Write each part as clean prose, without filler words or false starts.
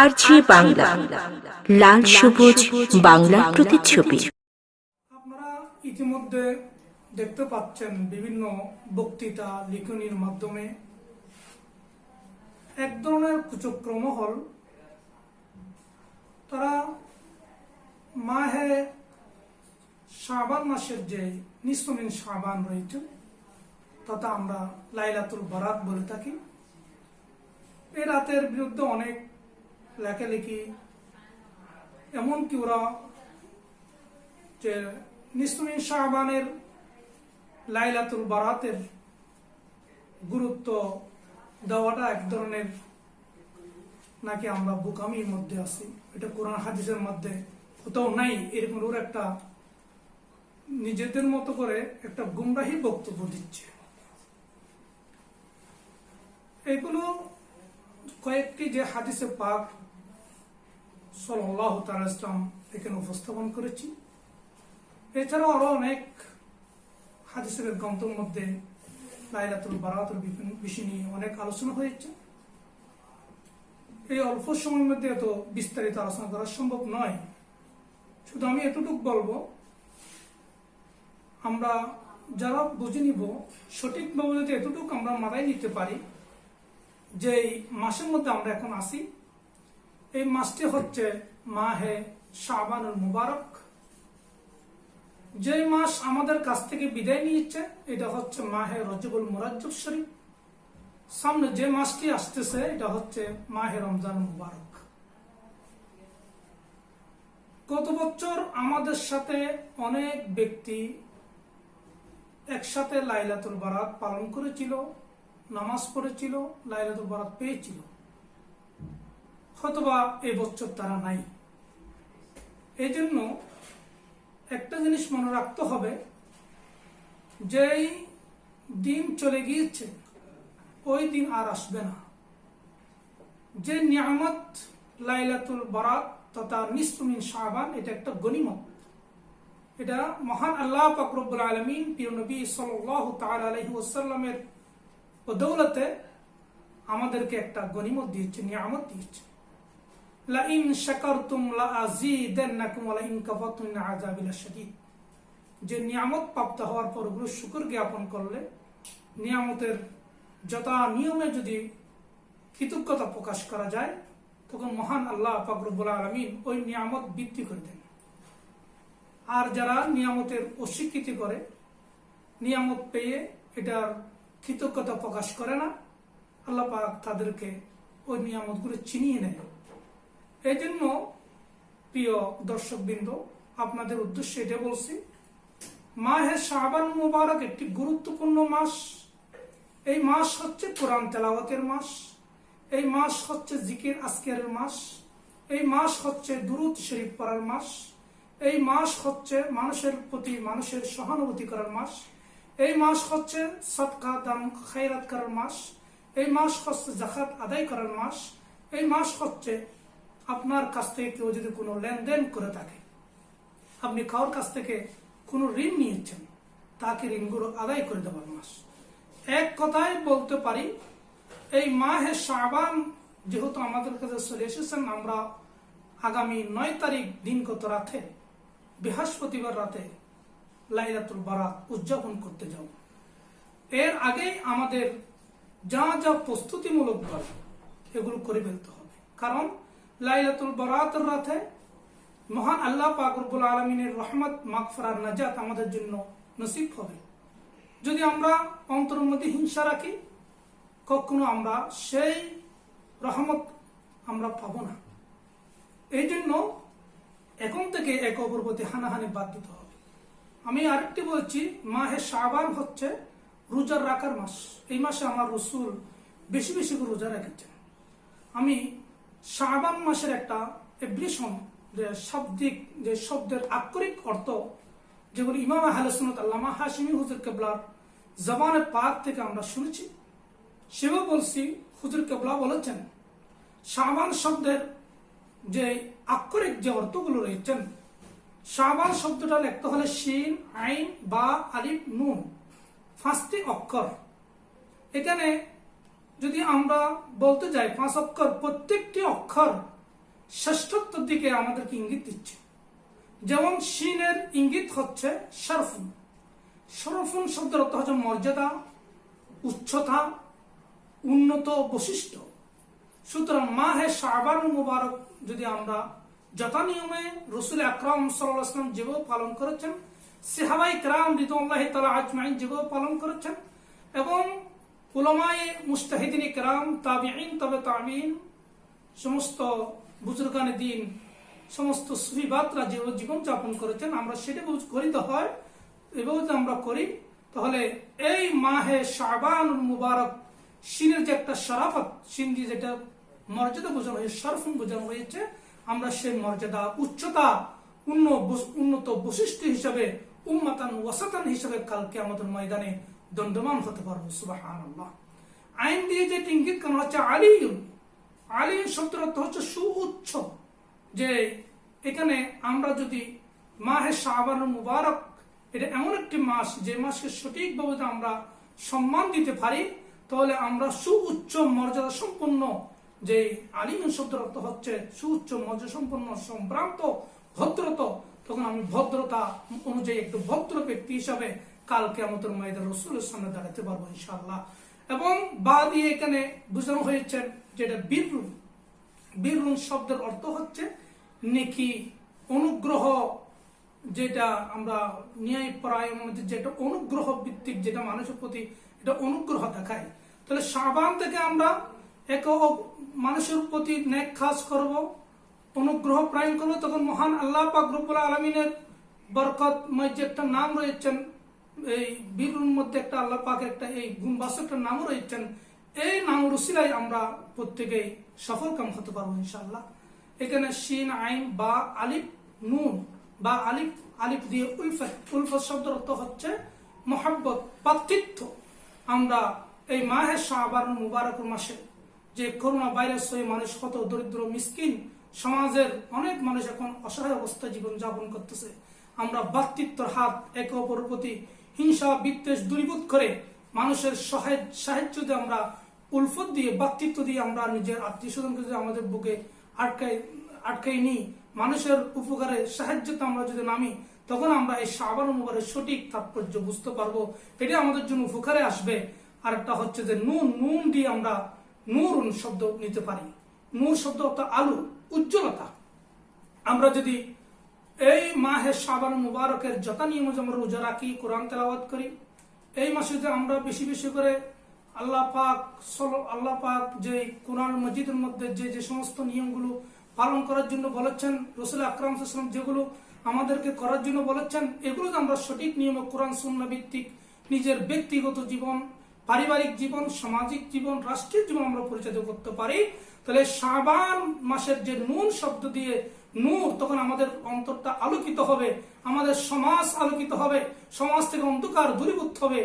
আরজি বাংলা, লাল সবুজ বাংলার প্রতিচ্ছবি। আপনারা ইতিমধ্যে দেখতে পাচ্ছেন বিভিন্ন বক্তৃতা লিখনির মাধ্যমে এক ধরনের কুচক্রম হল তারা মাহে শাবান মাসের যে নিসফ মিন শাবান রয়েছে তথা আমরা লাইলাতুল বারাত বলে থাকি, এই রাতের বিরুদ্ধে অনেক লেখালেখি, এমনকি ওরা যে নিসফ মিন শাবানের লাইলাতুল বারাতের গুরুত্ব দেওয়াটা এক ধরনের নাকি আমরা বোকামির মধ্যে আছি, এটা কোরআন হাদিসের মধ্যে কোথাও নাই, এরকম ওর একটা নিজেদের মতো করে একটা গুমরাহি বক্তব্য দিচ্ছে। এগুলো কয়েকটি যে হাদিসে পাক সাল্লাল্লাহু তাআলা ইসলাম এখানে উপস্থাপন করেছি, এছাড়াও আরো অনেক হাদিসের গ্রন্থের মধ্যে লাইলাতুল বারাতের বিষয় নিয়ে অনেক আলোচনা হয়েছে। এই অল্প সময়ের মধ্যে এত বিস্তারিত আলোচনা করা সম্ভব নয়, শুধু আমি এতটুকু বলবো, আমরা যারা বুঝে নিব সঠিকভাবে যদি এতটুকু আমরা মাথায় নিতে পারি যে এই মাসের মধ্যে আমরা এখন আসি, এই মাসটি হচ্ছে মাহে শাবানুল মুবারক। যে মাস আমাদের কাছ থেকে বিদায় নিয়েছে এটা হচ্ছে মাহে রজবুল মুরাজ্জব শরীফ। সামনে যে মাসটি আসতেছে এটা হচ্ছে মাহে রমজান মুবারক। গত বছর আমাদের সাথে অনেক ব্যক্তি একসাথে লাইলাতুল বারাত পালন করেছিল, নামাজ পড়েছিল, লাইলাতুল বারাত পেয়েছিল, হয়তোবা এবছর তারা নাই। এই জন্য একটা জিনিস মনে রাখতে হবে, যেই দিন চলে গিয়েছে ওই দিন আর আসবে না। যে নিয়ামত লাইলাতুল বারাত তথা নিসফ মিন শাবান, এটা একটা গনিমত। এটা মহান আল্লাহ পাক রব্বুল আলামিন প্রিয় নবী সাল্লাল্লাহু তাআলা আলাইহি ওয়াসাল্লামের বদৌলতে আমাদেরকে একটা গনিমত দিয়েছে, নিয়ামত দিয়েছে। লা ইন শাকারতুম লা আযীদান্নাকুম ওয়া লা ইন কাফারতুম ইন আযাবি লাশাদীদ। যে নিয়ামত প্রাপ্ত হওয়ার পর ওগুলো শুকর জ্ঞাপন করলে, নিয়ামতের যথা নিয়মে যদি কৃতজ্ঞতা প্রকাশ করা যায়, তখন মহান আল্লাহ পাক রব্বুল আলামিন ওই নিয়ামত বৃদ্ধি করে দেন। আর যারা নিয়ামতের অস্বীকৃতি করে, নিয়ামত পেয়ে এটার কৃতজ্ঞতা প্রকাশ করে না, আল্লাহ পাক তাদেরকে ওই নিয়ামতগুলো ছিনিয়ে নেয়। এই জন্য প্রিয় দর্শকবৃন্দ, আপনাদের উদ্দেশ্যে এটা বলছি, মাহে শাবান মুবারক একটি গুরুত্বপূর্ণ মাস। এই মাস হচ্ছে কোরআন তেলাওয়াতের মাস, এই মাস হচ্ছে জিকির আজকারের মাস, এই মাস হচ্ছে দুরূদ শরীফ পড়ার মাস, এই মাস হচ্ছে মানুষের প্রতি মানুষের সহানুভূতি করার মাস, এই মাস হচ্ছে সদকা দান খায়রাত করার মাস, এই মাস হচ্ছে যাকাত আদায় করার মাস, এই মাস হচ্ছে আপনার কাছ থেকে কেউ যদি কোনো লেনদেন করে থাকে, আপনি কারোর কাছ থেকে কোনো ঋণ নিয়েছেন, তাকে ঋণগুলো আদায় করে দেওয়ার মাস। এক কথায় বলতে পারি, এই মাহে শাবান যেহেতু আমাদের কাছে চলে এসেছেন, আমরা আগামী 9 তারিখ দিনগত রাতে, বৃহস্পতিবার রাতে লাইলাতুল বারাত উদযাপন করতে যাব। এর আগেই আমাদের যা যা প্রস্তুতিমূলক দল এগুলো করে ফেলতে হবে, কারণ লাইলাতুল বারাতের রাতে মহান আল্লাহ পাক রব্বুল আলামিনের রহমত মাগফিরাত নাজাত আমাদের জন্য নসিব হবে। যদি আমরা অন্তরের মধ্যে হিংসা রাখি, কখনো আমরা সেই রহমত আমরা পাবো না। এই জন্য এখন থেকে এক অপর প্রতি হানাহানি বাদ দিতে হবে। আমি আরেকটি বলছি, মাহে শাবান হচ্ছে রোজার রাখার মাস। এই মাসে আমার রাসূল বেশি বেশি করে রোজা রেখেছেন। আমি শাবান মাসের একটা এব্রিশন, যে শাব্দিক যে শব্দের আক্ষরিক অর্থ, যেগুলো ইমাম আহলে সুন্নাত আল্লামা হাশিমি হুজুর কেবলার জবানে পাক থেকে আমরা শুনেছি, সেও বলছি, হুজুর কেবলা বলেছেন শাবান শব্দের যে আক্ষরিক যে অর্থগুলো রয়েছেন, শাবান শব্দটা লিখতে হলে শিন, আইন, বা, আলিফ, নুন, 5টি অক্ষর। এখানে যদি আমরা বলতে যাই 5 অক্ষর, প্রত্যেকটি অক্ষর শ্রেষ্ঠত্বের দিকে আমাদেরকে ইঙ্গিত দিচ্ছে। যেমন শিনের ইঙ্গিত হচ্ছে শরফুন। শরফুন শব্দের অর্থ হচ্ছে মর্যাদা, উচ্চতা, উন্নত বৈশিষ্ট্য। সুতরাং মাহে শাবান মুবারক যদি আমরা যথা নিয়মে রসুল আকরাম সাল্লাল্লাহু আলাইহি ওয়াসাল্লাম যেভাবে পালন করেছেন, সাহাবায়ে কেরাম রিদওয়ানুল্লাহি তাআলা আজমাইন যেভাবে পালন করেছেন, এবং উলামায়ে মুজতাহিদিন কেরাম, তাবিঈন, তবে তাবিঈন, সমস্ত বুজুর্গানে দ্বীন, সমস্ত সুফিবাতরা যে জীবন যাপন করেছেন, আমরা সেটা করিত হয়। এভাবে যদি আমরা করি তাহলে এই মাহে শাবানুল মুবারক শিনের যে একটা শরাফত, শিন দিয়ে যেটা মর্যাদা বোঝানো হয়েছে, শরফুন বোঝানো হয়েছে, আমরা সেই মর্যাদা, উচ্চতা, উন্নত বৈশিষ্ট্য হিসাবে, উম্মাতান ওয়াসাতান হিসাবে কালকে আমাদের ময়দানে দণ্ডমান হতে পারবো। সুবহানাল্লাহ। আইন দিয়ে যে ইঙ্গিত করা হচ্ছে আলিয়ুন। আলিয়ুন শব্দের অর্থ হচ্ছে সুউচ্চ। যে এখানে আমরা যদি মাহে শাবানুল মুবারক, এটা এমন একটি মাস, যে মাসকে সঠিকভাবে আমরা সম্মান দিতে পারি, তাহলে আমরা সুউচ্চ মর্যাদা সম্পন্ন, যে আলিম শব্দের অর্থ হচ্ছে সুউচ্চ মর্যাদা সম্পন্ন, সম্ভ্রান্ত, ভদ্রতা, তখন আমি ভদ্রতা অনুযায়ী একটু ভদ্র ব্যক্তি হিসাবে কালকে আমাদের ময়দান রাসূলের সামনে দাঁড়াতে পারবো ইনশাআল্লাহ। এবং বা দিয়ে এখানে বোঝানো হয়েছে যেটা বীররুন। বীররুন শব্দের অর্থ হচ্ছে নেকি, অনুগ্রহ, যেটা আমরা ন্যায় পরায়ণ, যেটা অনুগ্রহ ভিত্তিক, যেটা মানুষের প্রতি এটা অনুগ্রহ দেখায়। তাহলে শাবান থেকে আমরা এক মানুষের প্রতি নেক কাজ করব, অনুগ্রহ প্রায়ণ করব, তখন মহান আল্লাহ পাক রব্বুল আলামিনের বরকতময় যে একটা নাম রয়েছেন, এই বীরুর মধ্যে একটা আল্লাহ পাক একটা এই গুণবাচক একটা নামও রয়েছেন, এই নাম রুসিলাই আমরা প্রত্যেকেই সফল কাম হতে পারবো ইনশাআল্লাহ। এখানে শিন, আইন, বা, আলিফ, নুন, বা আলিফ, আলিফ দিয়ে উলফত। উলফত শব্দের অর্থ হচ্ছে মহাব্বত, পাতৃত্ব। আমরা এই মাহে শাবান মুবারক মাসে যে করোনা ভাইরাস হয়ে মানুষ কত দরিদ্র মিসকিন, সমাজের অনেক মানুষ এখন অসহায় অবস্থায় জীবন যাপন করতেছে, আমরা ভ্রাতৃত্বের হাত একে অপরের প্রতি হিংসা বিদ্বেষ দূরীভূত করে মানুষের সাহায্য দিয়ে আমরা উলফত দিয়ে, ভ্রাতৃত্ব দিয়ে আমরা নিজের আত্মীয় স্বজনকে যদি আমাদের বুকে আটকাই নিই, মানুষের উপকারে সাহায্যতে আমরা যদি নামি, তখন আমরা এই শাবান মুবারকের সঠিক তাৎপর্য বুঝতে পারবো, এটা আমাদের জন্য উপকারে আসবে। আর একটা হচ্ছে যে নুন, নুন দিয়ে আমরা নূরুন শব্দ নিতে পারি। নূর শব্দ অর্থ আলো, উজ্জ্বলতা। আমরা যদি এই মাহে শাবান মুবারকের যথা নিয়ম আমরা রোজা রাখি, কোরআন তেলাওয়াত করি, এই মাসে যে আমরা বেশি বেশি করে আল্লাহ পাক যে কোরআন মজিদের মধ্যে যে সমস্ত নিয়মগুলো পালন করার জন্য বলেছেন, রাসূল আকরাম সাল্লাল্লাহু আলাইহি ওয়াসাল্লাম যেগুলো আমাদেরকে করার জন্য বলেছেন, এগুলো আমরা সঠিক নিয়মে কোরআন সুন্নাহ ভিত্তিক নিজের ব্যক্তিগত জীবন, পারিবারিক জীবন, সামাজিক জীবন, রাষ্ট্রীয় জীবন আমরা পরিচালিত করতে পারি, তাহলে শাবান মাসের যে নুন শব্দ দিয়ে নূর, তখন আমাদের অন্তরটা আলোকিত হবে, আমাদের সমাজ আলোকিত হবে, সমাজ থেকে অন্ধকার দূরীভূত হবে,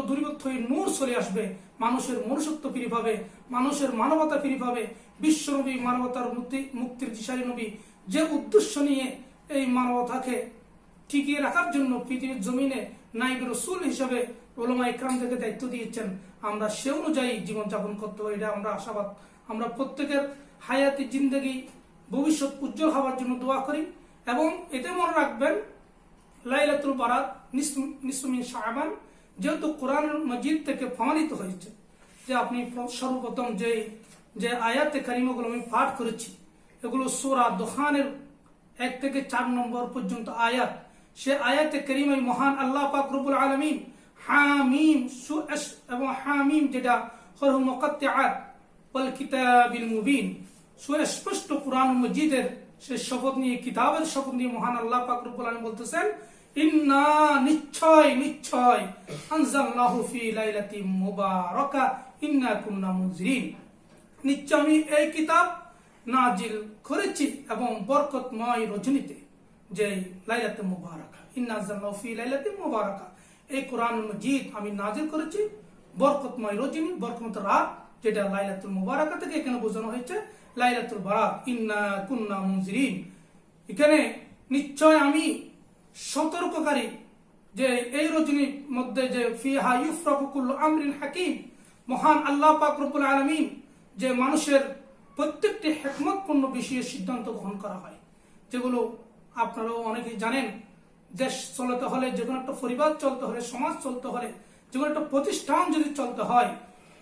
দূরীভূত হয়ে নূর চলে আসবে, মানুষের মনুষ্যত্ব ফিরে পাবে, মানুষের মানবতা ফিরে পাবে। বিশ্বনবী মানবতার মুক্তির দিশারি নবী যে উদ্দেশ্য নিয়ে এই মানবতাকে টিকিয়ে রাখার জন্য পৃথিবীর জমিনে নায়েব রাসূল হিসেবে উলামা ইকরামদেরকে দায়িত্ব দিয়েছেন, আমরা সে অনুযায়ী জীবন যাপন করতে হবে, এটা আমরা আশাবাদ। আমরা প্রত্যেকের হায়াতি জিন্দেগি ভবিষ্যৎ উজ্জ্বল হওয়ার জন্য দোয়া করি। এবং এতে মনে রাখবেন, লাইলাতুল বারাত নিসফু মিন শাবান যেহেতু কোরআন মজিদ থেকে প্রমাণিত হয়েছে, যে আপনি সর্বপ্রথম যে আয়াতে কারিমাগুলো আমি পাঠ করেছি, এগুলো সূরা দুখানের 1 থেকে 4 নম্বর পর্যন্ত আয়াত। সে আয়াতে কারিমায় মহান আল্লাহ পাক রব্বুল আলামিন হামিম এবং হামিম যেটা হরফ মুকাত্তিআত ওয়াল কিতাবিল মুবিন, সুস্পষ্ট কোরআন মজিদের সে শপথ নিয়ে, কিতাবের শপথ নিয়ে মহান আল্লাহ পাক রব্বুল আলামিন বলতেছেন, ইন্না নিশ্চয় আনজালনাহু ফি লাইলাতিন মুবারাকা ইন্না কুন্না মুনজিরিন, নিশ্চয় আমি এই কিতাব নাজিল করেছি এবং বরকতময় রজনীতে, যে লাইলাতুল মুবারাকা, ইন্না আনজালনাহু ফি লাইলাতিন মুবারাকা, এই কোরআন মজিদ আমি নাজিল করেছি বরকতময় রজনী, বরকত রাত, যেটা লাইলাতুল মুবারাকা থেকে এখানে বোঝানো হয়েছে লাইলাতুল বারাত, ইন্না কুন্না মুনজিরিন। এখানে নিশ্চয় আমি সতর্ককারী, যে এই রজনীর মধ্যে যে ফিহা ইউফরাকু কুল্লু আমরিন হাকিম, মহান আল্লাহ পাক রব্বুল আলামিন যে মানুষের প্রত্যেকটি হিকমতপূর্ণ বিষয়ে সিদ্ধান্ত গ্রহণ করা হয়, যেগুলো আপনারাও অনেকেই জানেন। দেশ চলতে হলে, যে কোনো একটা পরিবার চলতে হলে, সমাজ চলতে হলে, যে কোনো একটা প্রতিষ্ঠান যদি চলতে হয়,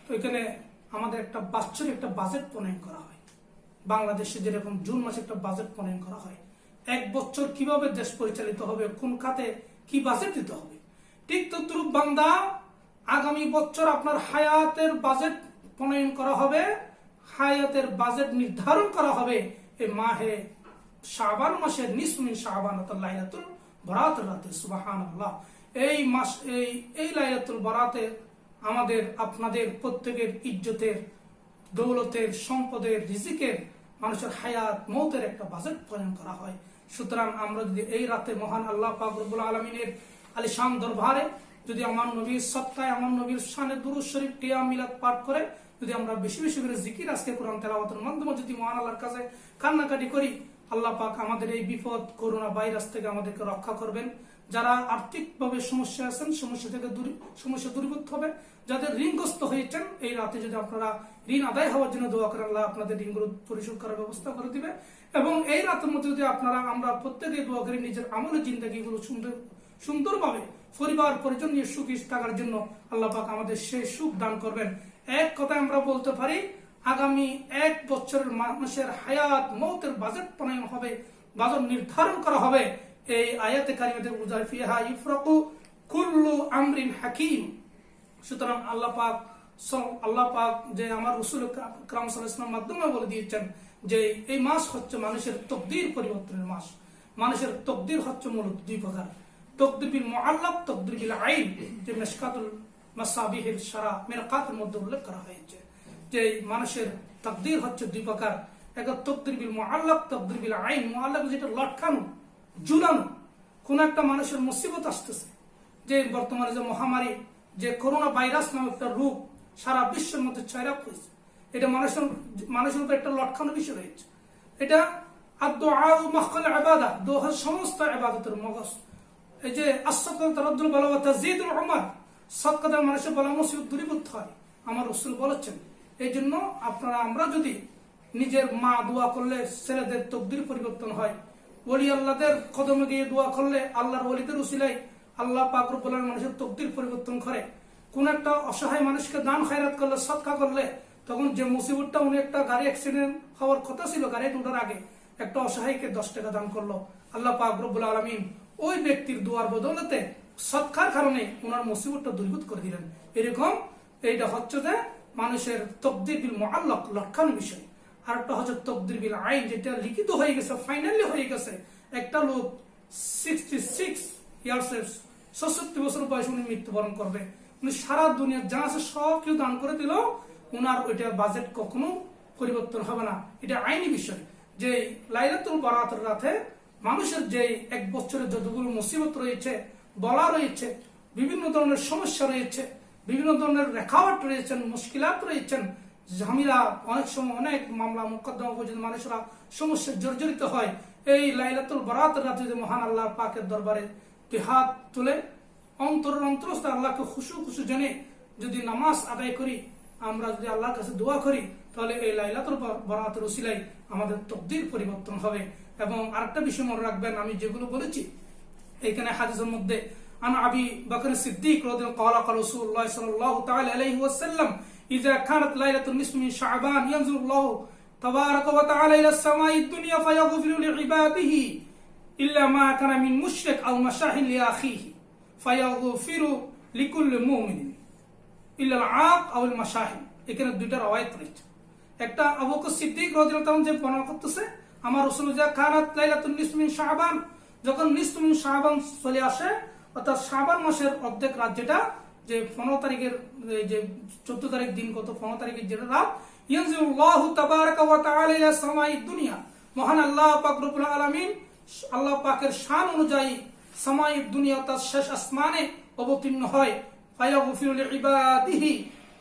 তো এখানে আমাদের একটা বাৎসরিক একটা বাজেট প্রণয়ন করা হয়। বাংলাদেশে যেরকম জুন মাসে একটা বাজেট প্রণয়ন করা হয়, এক বছর কিভাবে দেশ পরিচালিত হবে, কোন খাতে কি বাজেট দিতে হবে, ঠিক তদ্রূপ বান্দা আগামী বছর আপনার হায়াতের বাজেট প্রণয়ন করা হবে, হায়াতের বাজেট নির্ধারণ করা হবে এই মাহে শাবান মাসের নিসমিন শাবান অর্থাৎ লাইলাতুল বরাতের রাতে। সুবহানাল্লাহ। এই মাস এই লাইলাতুল বরাতে আমাদের আপনাদের প্রত্যেকের ইজ্জতের, দৌলতের, সম্পদের, রিজিকের, মানুষের হায়াত মৌতের একটা বাজেট প্রণয়ন করা হয়। সুতরাং আমরা যদি এই রাতে মহান আল্লাহ পাক রব্বুল আলামিনের আলিশান দরবারে যদি আমার নবীর সত্তায়, আমার নবীর শানে দুরূদ শরীফ, কিয়াম মিলাদ পাঠ করে যদি আমরা বেশি বেশি করে জিকির, আজকে কোরআন তেলাওয়াতের মাধ্যমে যদি মহান আল্লাহর কাছে কান্নাকাটি করি, আল্লাহ পাক আমাদের এই বিপদ করোনা ভাইরাস থেকে আমাদেরকে রক্ষা করবেন। যারা আর্থিকভাবে সমস্যা আছেন, সমস্যা দূরীভূত হবে। যাদের ঋণগ্রস্ত হয়েছেন, এই রাতে যদি আপনারা ঋণ আদায় হওয়ার জন্য দোয়া করেন, আল্লাহ আপনাদের ঋণগুলো পরিশোধ করার ব্যবস্থা করে দিবে। এবং এই রাতের মধ্যে যদি আমরা প্রত্যেকে দোয়া করি নিজের আমলের জিন্দেগিগুলো সুন্দরভাবে পরিবার পরিজন নিয়ে সুখী থাকার জন্য, আল্লাহ পাক আমাদের সেই সুখ দান করবেন। এক কথায় আমরা বলতে পারি, আগামী এক বছরের মানুষের হায়াত মৌতের বাজেট প্রণয়ন হবে, বাজেট নির্ধারণ করা হবে এই আয়াতে কারিমাতে বুঝায় ফিহা ইফরাকু কুল্লু আমরিন হাকিম। সুতরাং আল্লাহ পাক যে আমার রাসূল আকরাম সাল্লাল্লাহু আলাইহি ওয়াসাল্লামের মাধ্যমে বলে দিয়েছেন যে এই মাস হচ্ছে মানুষের তকদির পরিবর্তনের মাস। মানুষের তকদির হচ্ছে মূলত দুই প্রকার, তকদির বিল মুআল্লাক, তকদির বিল আইন, যে মিশকাতুল মাসাবিহের সারা মিরকাতের মধ্যে উল্লেখ করা হয়েছে যে মানুষের তকদির হচ্ছে দুই প্রকার। একটা তকদির বিল মুআল্লাক, তকদির বিল আইন। মুআল্লাক যেটা লটকানো, ঝুলানো, কোন একটা মানুষের মুসিবত আসতেছে, যে বর্তমানে যে মহামারী, যে করোনা ভাইরাস নামক একটা রোগ সারা বিশ্বের মধ্যে ছড়ায় হয়েছে, এটা মানুষের উপর একটা লটকানো বিষয় রয়েছে। এটা আদ-দুআউ মাখকাল ইবাদা, দোহার সমস্ত ইবাদতের মগজ। এই যে as-সাদকাতু তারাদ্দুল বালা ওয়া তাযীদুল উমার, সদকা মানুষের বলা মুসিবত দূরীভূত হয়, আমার রাসূল বলেছেন। এই জন্য আমরা যদি নিজের মা দোয়া করলে ছেলেদের তকদির পরিবর্তন হয়, ওলি আল্লাহদের কদমে গিয়ে দোয়া করলে, আল্লাহর ওলিদের উসিলায় আল্লাহ পাক রব্বুল আলামিন মানুষের তকদির পরিবর্তন করে। কোন একটা অসহায় মানুষকে দান খয়রাত করলে, সদকা করলে, তখন যে মুসিবতটা, উনি একটা গাড়ি অ্যাক্সিডেন্ট হওয়ার কথা ছিল, গাড়িতে ওঠার আগে একটা অসহায়কে 10 টাকা দান করলো, আল্লাহ পাক রব্বুল আলামিন ওই ব্যক্তির দোয়ার বদৌলতে, সৎকার কারণে ওনার মুসিবতটা দূরীভূত করে দিলেন। এরকম এইটা হচ্ছে যে মানুষের তকদির বিল মুআল্লাক, লটকানো বিষয়। আর একটা হচ্ছে তকদির বিল আইন, যেটা লিখিত হয়ে গেছে, ফাইনালি হয়ে গেছে। একটা লোক 66 ইয়ার্সের 66 বছর বয়সে উনি মৃত্যুবরণ করবে, উনি সারা দুনিয়ার যা আছে সব কিছু দান করে দিল, ওনার ওইটা বাজেট কখনো পরিবর্তন হবে না। এটা আইনি বিষয় যে লাইলাতুল বরাতের রাতে মানুষের যে এক বছরের যতগুলো মুসিবত রয়েছে, বলা রয়েছে, বিভিন্ন ধরনের সমস্যা রয়েছে, বিভিন্ন ধরনের রেখাওয়াট রয়েছেন, মুশকিলাত রয়েছেন, ঝামেলা, অনেক সময় অনেক মামলা মোকদ্দমা পর্যন্ত মানুষরা সমস্যায় জর্জরিত হয়। এই লাইলাতুল বরাতের রাতে যে মহান আল্লাহ পাকের দরবারে দুই হাত তুলে অন্তরস্থ আল্লাহকে খুশু জেনে যদি নামাজ আদায় করি, আমরা যদি আল্লাহর কাছে দোয়া করি, তাহলে এই লাইলাতুল বরাতের উসিলায় আমাদের তকদির পরিবর্তন হবে। এবং আরেকটা বিষয় মনে রাখবেন, আমি যেগুলো বলেছি এখানে হাদিসের মধ্যে আন আবি বকর সিদ্দিক রাদিয়াল্লাহু ক্বালা ক্বালা রাসূলুল্লাহ সাল্লাল্লাহু তাআলা আলাইহি ওয়াসাল্লাম ইযা কানাত লাইলাতুন নিসফি মিন শাবান ইয়ানজুরুল্লাহু তাবারাকা ওয়া তাআলা ইলা সামাঈদ দুনিয়া ফায়াগফিরু লিইবাদিহি ইল্লা মা কানা মিন মুশরিক আও মাশাহিন লিআখিহি ফায়াগফিরু লিকুল্লি মুমিনিন ইল্লা আল-আaq আও আল-মাশাহিন। এখানে দুইটা রওয়ায়াত রয়েছে। একটা আবু বকর সিদ্দিক রাদিয়াল্লাহু তাআলা যে বর্ণনা করতেছে, আমার রাসূল যা কানাত লাইলাতুন নিসফি মিন শাবান, যখন নিসফি মিন শাবান চলে আসে, অর্থাৎ শাবান মাসের অর্ধেক রাত, যেটা যে 15 তারিখের যে 14 তারিখ দিন, গত 15 তারিখের যেটা রাত, ইয়ানজিলুল্লাহু তাবারাকা ওয়া তাআলা ইলা সামাঈদ দুনিয়া, মহান আল্লাহ পাক রব্বুল আলামিন আল্লাহ পাকের শান অনুযায়ী সামাঈদ দুনিয়া, অর্থাৎ শেষ আসমানে অবতীর্ণ হয়। ফায়াগফিরু লিইবাদিহি,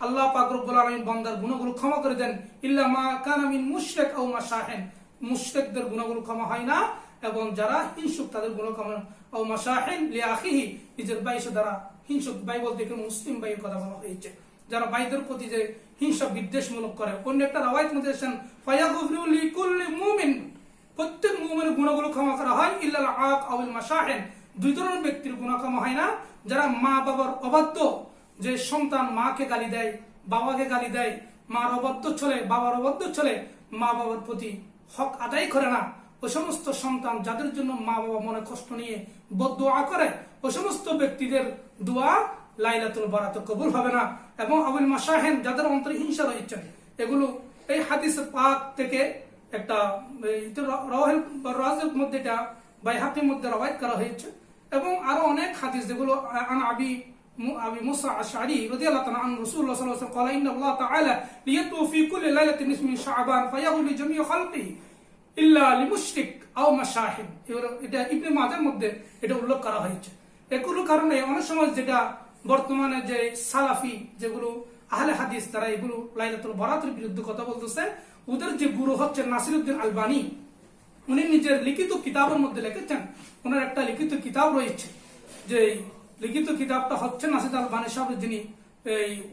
আল্লাহ পাক রব্বুল আলামিন বান্দার গুনাহগুলো ক্ষমা করে দেন। ইল্লা মা কানা মিন মুশরিক আও মাশাহিন, মুশরিকদের গুনাহগুলো ক্ষমা হয় না, এবং যারা হিংসুক তাদের গুনাহ ক্ষমা, আও মাশাহিন লিআখিহি, নিজের ভাইয়ের দ্বারা হিংসুক ভাই বলতে এখানে মুসলিম ভাইয়ের কথা বলা হয়েছে, যারা ভাইদের প্রতি যে হিংসা বিদ্বেষমূলক করে। অন্য একটা রাওয়ায়াত মধ্যে এসেছেন ফায়াগফিরু লিকুল্লি মুমিন, প্রত্যেক মুমিনের গুনাহগুলো ক্ষমা করা হয়, ইল্লাল আক আউল মাশাহিন, দুই ধরনের ব্যক্তির গুনাহ ক্ষমা হয় না, যারা মা বাবার অবাধ্য, যে সন্তান মাকে গালি দেয়, বাবাকে গালি দেয়, মার অবাধ্য চলে, বাবার অবাধ্য চলে, মা বাবার প্রতি হক আদায় করে না, ও সমস্ত সন্তান যাদের জন্য মা বাবা মনে কষ্ট নিয়ে বদদুআ করে, ও সমস্ত ব্যক্তিদের দোয়া লাইলাতুল বারাতে কবুল হবে না। এবং আবুল মাশাহিন, যাদের অন্তরে হিংসা রয়েছে, এগুলো এই হাদিস পাক থেকে একটা রাওয়াহিল মধ্যে এটা বাইহাকির মধ্যে রওয়ায়াত করা হয়েছে। এবং আরো অনেক হাদিস যেগুলো আন আবি মুসা আশআরী রাদিয়াল্লাহু তাআলা আন রাসূলুল্লাহ সাল্লাল্লাহু আলাইহি ওয়াসাল্লাম ক্বালা ইন্নাল্লাহ তাআলা লিয়াতু ফি কুল্লি লাইলাতিন মিন শাবান ফায়াগফিরু লিজামিই খালকিহি ইল্লা লিমুশরিক আও মাশাহিদ। এটা ইবনে মাজার মধ্যে এটা উল্লেখ করা হয়েছে। এগুলো কারণে অনেক সময় যেটা বর্তমানে যে সালাফি যেগুলো আহলে হাদিস, তারা এগুলো লাইলাতুল বারাতের বিরুদ্ধে কথা বলতেছে, ওদের যে গুরু হচ্ছে নাসিরউদ্দিন আলবানী, উনি নিজের লিখিত কিতাবের মধ্যে লিখেছেন, ওনার একটা লিখিত কিতাব রয়েছে, যে লিখিত কিতাবটা হচ্ছে নাসির আলবানী সাহেব, যিনি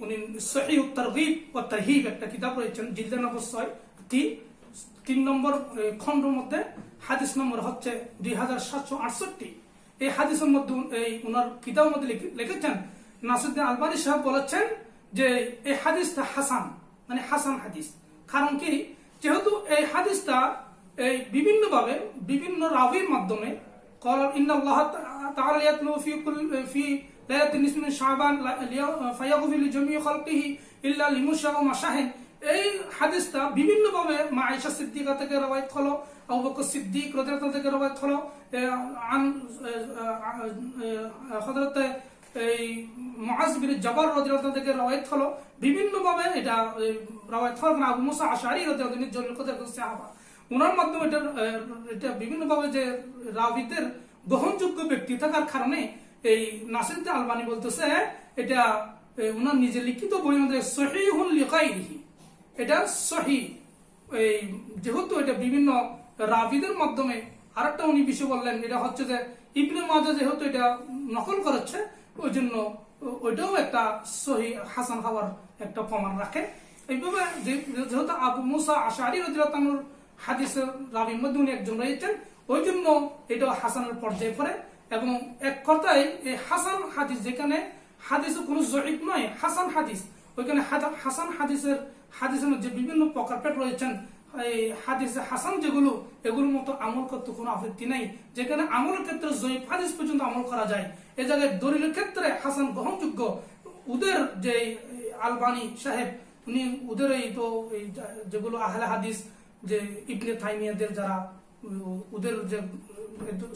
উনি সহিহ তারগীব ওয়া তারহিব একটা কিতাব রয়েছেন, জিলদে নম্বর 6 3 নম্বর খণ্ডের মধ্যে হাদিস নম্বর হচ্ছে 2768। এই হাদিসের মধ্যে এই ওনার কিতাবের মধ্যে লিখেছেন নাসিরউদ্দিন আলবানী সাহেব বলেছেন যে এই হাদিসটা হাসান, মানে হাসান হাদিস। কারণ কি, যেহেতু এই হাদিসটা এই বিভিন্ন ভাবে বিভিন্ন রাবির মাধ্যমে ইন্নাল্লাহ তাআলা ইয়াতলু ফি লাইলাতিন নিসফি মিন শাবান ফায়াগফিরু লিজামিই খালকিহি ইল্লা লিমুশা ওয়া মাশাহিন, এই হাদিসটা বিভিন্ন ভাবে মা আয়েশা সিদ্দিকা থেকে রওয়ায়াত হলো, আবু বকর সিদ্দিক রাদিয়াল্লাহু থেকে রওয়ায়াত হলো, আন হযরত এই মুআজ বিন জাবাল রাদিয়াল্লাহু থেকে রওয়ায়াত হলো, বিভিন্ন ভাবে এটা রওয়ায়াত হলো। আবু মুসা আশআরী রাদিয়াল্লাহু আনহু জলিল কদর সাহাবা, ওনার মাধ্যমে এটা বিভিন্ন ভাবে যে রাবিদের গ্রহণযোগ্য ব্যক্তি থাকার কারণে এই নাসিরউদ্দিন আলবানী বলতেছে এটা ওনার নিজের লিখিত বইয়ের মধ্যে সহিহুন লিগাইরিহি, এটা সহিহ। এই যেহেতু এটা বিভিন্ন রাবিদের মাধ্যমে, আরেকটা উনি বিষয় বললেন, এটা হচ্ছে যে ইবনে মাজাহ যেহেতু এটা নকল করেছে, ওই জন্য ওইটাও একটা সহিহ হাসান হওয়ার একটা প্রমাণ রাখে। এইভাবে যেহেতু আবু মুসা আশআরী রাদিয়াল্লাহু আনহু হাদিসের রাবির মধ্যে উনি একজন রয়েছেন, ওই জন্য এটা হাসানের পর্যায়ে পড়ে। এবং এক কথায় এই হাসান হাদিস, যেখানে হাদিসে কোনো জয়ীফ নয়, হাসান হাদিস, ওইখানে হাসান হাদিসের মধ্যে বিভিন্ন প্রকারভেদ রয়েছেন। এই হাদিসে হাসান যেগুলো, এগুলোর মতো আমল করতে কোনো আপত্তি নাই। যেখানে আমলের ক্ষেত্রে জয়ীফ হাদিস পর্যন্ত আমল করা যায়, এ জায়গায় দলিলের ক্ষেত্রে হাসান গ্রহণযোগ্য। ওদের যে আলবানী সাহেব, উনি ওদের এই তো যেগুলো আহলে হাদিস, যে ইবনে তাইমিয়াদের যারা ওদের যে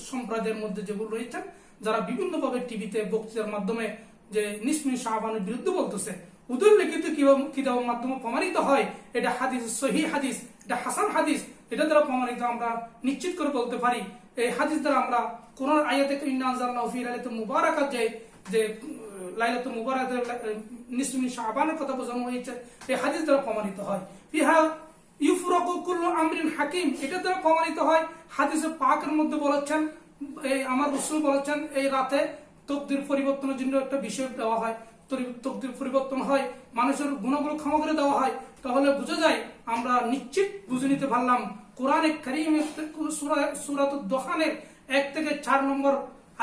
সম্প্রদায়ের মধ্যে যেগুলো রয়েছেন, যারা বিভিন্ন ভাবে টিভিতে বক্তৃতার মাধ্যমে যে নিসফি শাবানের বিরুদ্ধে বলতেছে, ওদের লিখিত কিতাবের মাধ্যমে প্রমাণিত হয় এটা হাদিস সহিহ হাদিস, এটা হাসান হাদিস। এটা দ্বারা প্রমাণিত আমরা নিশ্চিত করে বলতে পারি। এই হাদিস দ্বারা আমরা কোরআন আয়াতে ইন্না আনজালনাহু ফি লাইলাতিন মুবারাকাত, যে লাইলাতুল মুবারাকাতের নিসফি মিন শাবানের কথা বোঝানো হয়েছে, এই হাদিস দ্বারা প্রমাণিত হয়। ফিহা ইউফরাকু কুল্লু আমরিন হাকিম, এটা দ্বারা প্রমাণিত হয়। হাদিসে পাকের মধ্যে বলেছেন, এই আমার রাসূল বলেছেন, এই রাতে তকদির পরিবর্তনের জন্য একটা বিষয় দেওয়া হয়, তকদির পরিবর্তন হয়, মানুষের গুণাগুলো ক্ষমা করে দেওয়া হয়। তাহলে বোঝা যায়, আমরা নিশ্চিত বুঝে নিতে পারলাম, কোরআনে কারীমের সূরাতুদ দোহানের 1 থেকে 4 নম্বর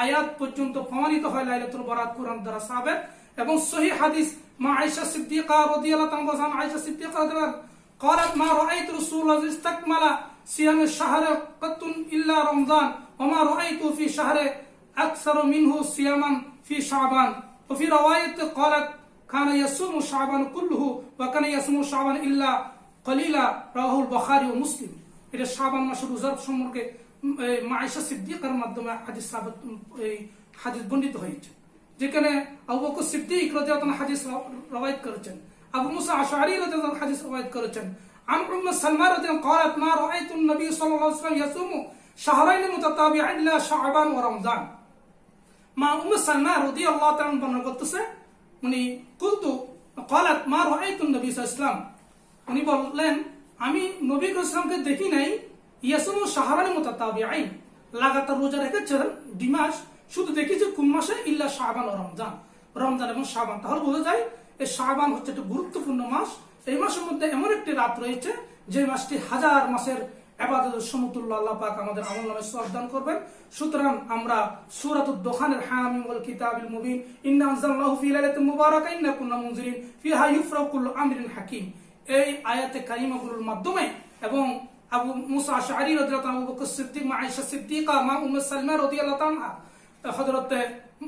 আয়াত পর্যন্ত প্রমাণিত হয় লাইলাতুল বারাত কোরআন দ্বারা সাবেত। এবং সহিহ হাদিস মা আয়েশা সিদ্দিকা রাদিয়াল্লাহু তাআলা, আয়েশা সিদ্দিকা রাদিয়াল্লাহু قالت ما رأيت رسول الله استكمل صيام الشهر قط إلا رمضان وما رأيت في شهر أكثر منه صياما في شعبان. وفي رواية قالت كان يصوم شعبان كله وكان يصوم شعبان إلا قليلا رواه البخاري ومسلم. এটা শাবান মাসের রোজার সম্পর্কে মা আয়েশা সিদ্দিকার মাধ্যমে হাদিস বর্ণিত হয়েছে, যেখানে আবু বকর সিদ্দিক রাদিয়াল্লাহু আনহু হাদিস রওয়ায়াত করেছেন, আবু মুসা আশআরী রাদিয়াল্লাহু আনহু হাদিস রওয়ায়াত করেছেন। আন উম্মে সালমা রাদিয়াল্লাহু আনহা قالت ما رأيت النبي صلى الله عليه وسلم يصوم شهرين متتابعين إلا شعبان ورمضان. মা উম্মে সালমা রাদিয়াল্লাহু তাআলা বর্ণনা করতেছে, উনি قالت ما رأيت النبي صلى الله عليه وسلم, উনি বললেন আমি নবী সাল্লাল্লাহু আলাইহি দেখি নাই ইয়াসুমু শাহরান মুতাতাবিআইন, লাগাতার রোজা রেখেছেন 2 মাস, শুধু দেখেছি কোন মাসে, ইল্লা শাবান ও রমজান, রমজান এবং শাবান। তাহলে বোঝা যায় এই শাবান হচ্ছে একটা গুরুত্বপূর্ণ মাস। এই মাসের মধ্যে এমন একটি রাত রয়েছে যে মাসটি হাজার মাসের ইবাদতের সমতুল্য আল্লাহ পাক আমাদের আমলনামায় সওয়াব দান করবেন। সুতরাং আমরা সূরাতুদ দোহানের হামিম ওয়াল কিতাবিল মুবিন ইন্না আনজালনাহু ফি লাইলাতিন মুবারাকা ইন্না কুন্না মুনজিরিন ফিহা ইউফরাকু কুল্লু আমরিন হাকিম, এই আয়াতে কারিমাগুলোর মাধ্যমে এবং আবু মুসা আশআরী রাদিয়াল্লাহু আনহু, আবু বকর সিদ্দিক, মা আয়েশা সিদ্দিকা, মা উম্মে সালমা রাদিয়াল্লাহু আনহা, হযরত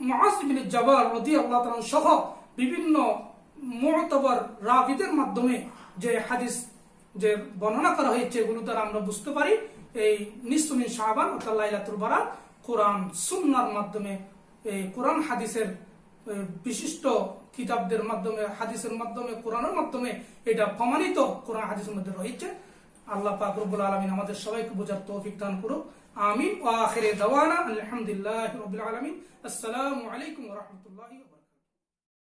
মুআজ ইবনে জাবাল রাদিয়াল্লাহু তাআলা সহ বিভিন্ন মুতাবার রাবিদের মাধ্যমে যে হাদিস যে বর্ণনা করা হয়েছে এগুলো দ্বারা আমরা বুঝতে পারি এই নিসফু মিন শাবান অর্থাৎ লাইলাতুল বারাত কোরআন সুন্নাহর মাধ্যমে, এই কোরআন হাদিসের বিশিষ্ট কিতাবদের মাধ্যমে, হাদিসের মাধ্যমে, কোরআনের মাধ্যমে এটা প্রমাণিত কোরআন হাদিসের মধ্যে রয়েছে। আল্লাহ পাক রব্বুল আলামিন আমাদের সবাইকে বোঝার তৌফিক দান করুক। আমিন। ওয়া আখিরে দাওয়ানা আলহামদুলিল্লাহি রাব্বিল আলামিন। আসসালামু আলাইকুম ওয়া রাহমাতুল্লাহি।